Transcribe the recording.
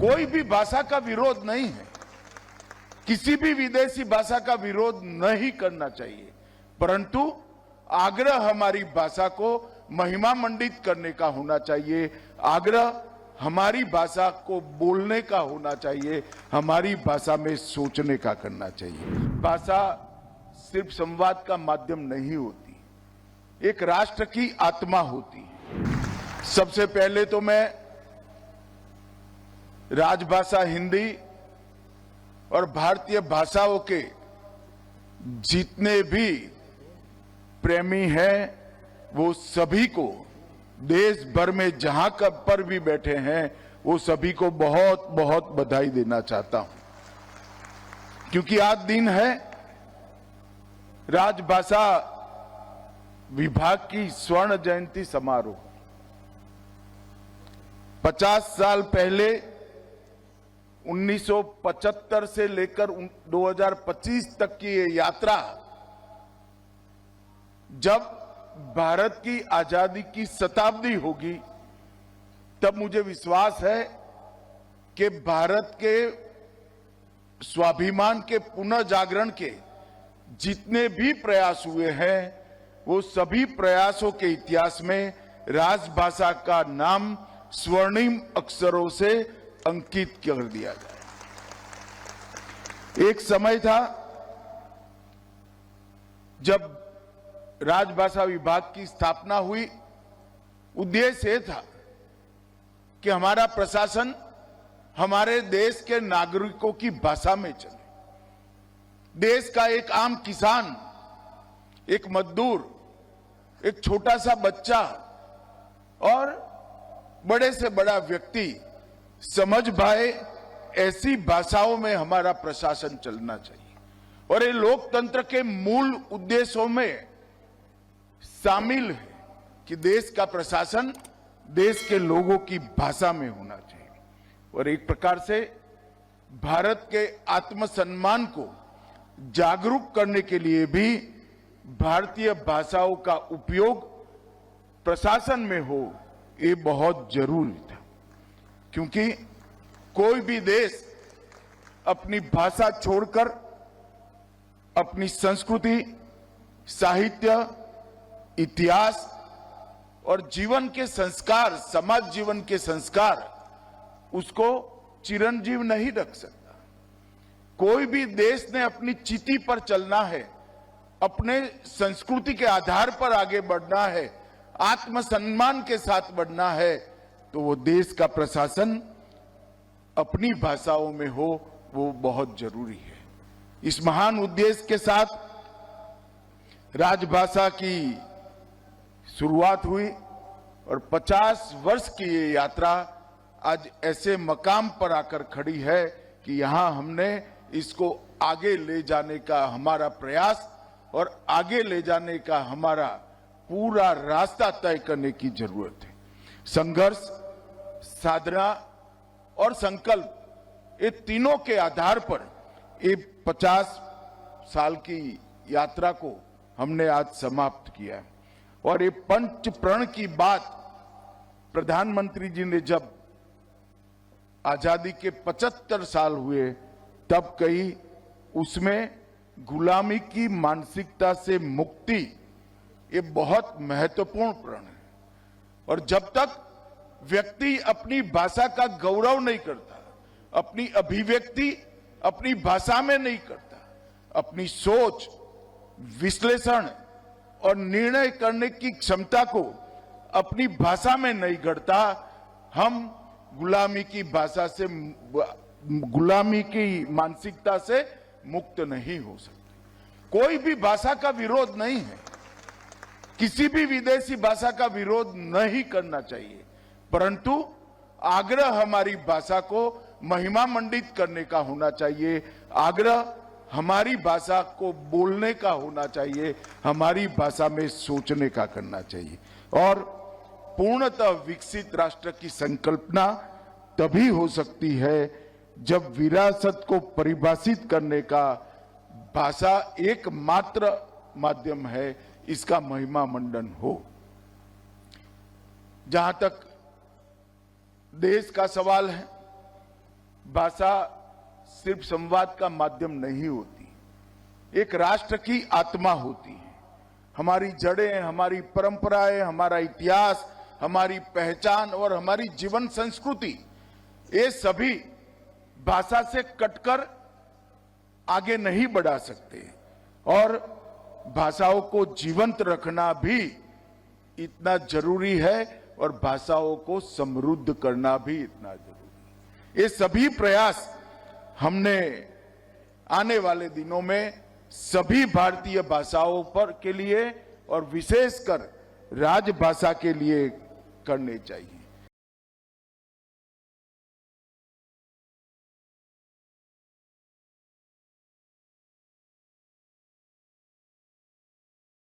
कोई भी भाषा का विरोध नहीं है, किसी भी विदेशी भाषा का विरोध नहीं करना चाहिए, परंतु आग्रह हमारी भाषा को महिमा मंडित करने का होना चाहिए। आग्रह हमारी भाषा को बोलने का होना चाहिए, हमारी भाषा में सोचने का करना चाहिए। भाषा सिर्फ संवाद का माध्यम नहीं होती, एक राष्ट्र की आत्मा होती है। सबसे पहले तो मैं राजभाषा हिंदी और भारतीय भाषाओं के जितने भी प्रेमी हैं, वो सभी को देश भर में जहां कब पर भी बैठे हैं, वो सभी को बहुत बहुत बधाई देना चाहता हूं, क्योंकि आज दिन है राजभाषा विभाग की स्वर्ण जयंती समारोह। 50 साल पहले 1975 से लेकर 2025 तक की ये यात्रा, जब भारत की आजादी की शताब्दी होगी, तब मुझे विश्वास है कि भारत के स्वाभिमान के पुनर्जागरण के जितने भी प्रयास हुए हैं, वो सभी प्रयासों के इतिहास में राजभाषा का नाम स्वर्णिम अक्षरों से अंकित कर दिया जाए। एक समय था जब राजभाषा विभाग की स्थापना हुई। उद्देश्य यह था कि हमारा प्रशासन हमारे देश के नागरिकों की भाषा में चले। देश का एक आम किसान, एक मजदूर, एक छोटा सा बच्चा और बड़े से बड़ा व्यक्ति समझ पाए, ऐसी भाषाओं में हमारा प्रशासन चलना चाहिए। और ये लोकतंत्र के मूल उद्देश्यों में शामिल है कि देश का प्रशासन देश के लोगों की भाषा में होना चाहिए। और एक प्रकार से भारत के आत्मसम्मान को जागरूक करने के लिए भी भारतीय भाषाओं का उपयोग प्रशासन में हो, ये बहुत जरूरी था, क्योंकि कोई भी देश अपनी भाषा छोड़कर अपनी संस्कृति, साहित्य, इतिहास और जीवन के संस्कार, समाज जीवन के संस्कार, उसको चिरंजीव नहीं रख सकता। कोई भी देश ने अपनी चिति पर चलना है, अपने संस्कृति के आधार पर आगे बढ़ना है, आत्मसम्मान के साथ बढ़ना है, तो वो देश का प्रशासन अपनी भाषाओं में हो, वो बहुत जरूरी है। इस महान उद्देश्य के साथ राजभाषा की शुरुआत हुई और 50 वर्ष की ये यात्रा आज ऐसे मकाम पर आकर खड़ी है कि यहां हमने इसको आगे ले जाने का हमारा प्रयास और आगे ले जाने का हमारा पूरा रास्ता तय करने की जरूरत है। संघर्ष, साधना और संकल्प, ये तीनों के आधार पर ये 50 साल की यात्रा को हमने आज समाप्त किया है। और ये पंच प्रण की बात प्रधानमंत्री जी ने जब आजादी के 75 साल हुए तब कही, उसमें गुलामी की मानसिकता से मुक्ति, ये बहुत महत्वपूर्ण प्रण है। और जब तक व्यक्ति अपनी भाषा का गौरव नहीं करता, अपनी अभिव्यक्ति अपनी भाषा में नहीं करता, अपनी सोच, विश्लेषण और निर्णय करने की क्षमता को अपनी भाषा में नहीं गढ़ता, हम गुलामी की भाषा से, गुलामी की मानसिकता से मुक्त नहीं हो सकते। कोई भी भाषा का विरोध नहीं है, किसी भी विदेशी भाषा का विरोध नहीं करना चाहिए, परंतु आग्रह हमारी भाषा को महिमा मंडित करने का होना चाहिए। आग्रह हमारी भाषा को बोलने का होना चाहिए, हमारी भाषा में सोचने का करना चाहिए। और पूर्णतः विकसित राष्ट्र की संकल्पना तभी हो सकती है जब विरासत को परिभाषित करने का भाषा एकमात्र माध्यम है, इसका महिमा मंडन हो। जहां तक देश का सवाल है, भाषा सिर्फ संवाद का माध्यम नहीं होती, एक राष्ट्र की आत्मा होती है। हमारी जड़ें, हमारी परंपराएं, हमारा इतिहास, हमारी पहचान और हमारी जीवन संस्कृति, ये सभी भाषा से कटकर आगे नहीं बढ़ा सकते। और भाषाओं को जीवंत रखना भी इतना जरूरी है और भाषाओं को समृद्ध करना भी इतना जरूरी है। ये सभी प्रयास हमने आने वाले दिनों में सभी भारतीय भाषाओं पर के लिए और विशेषकर राजभाषा के लिए करने चाहिए।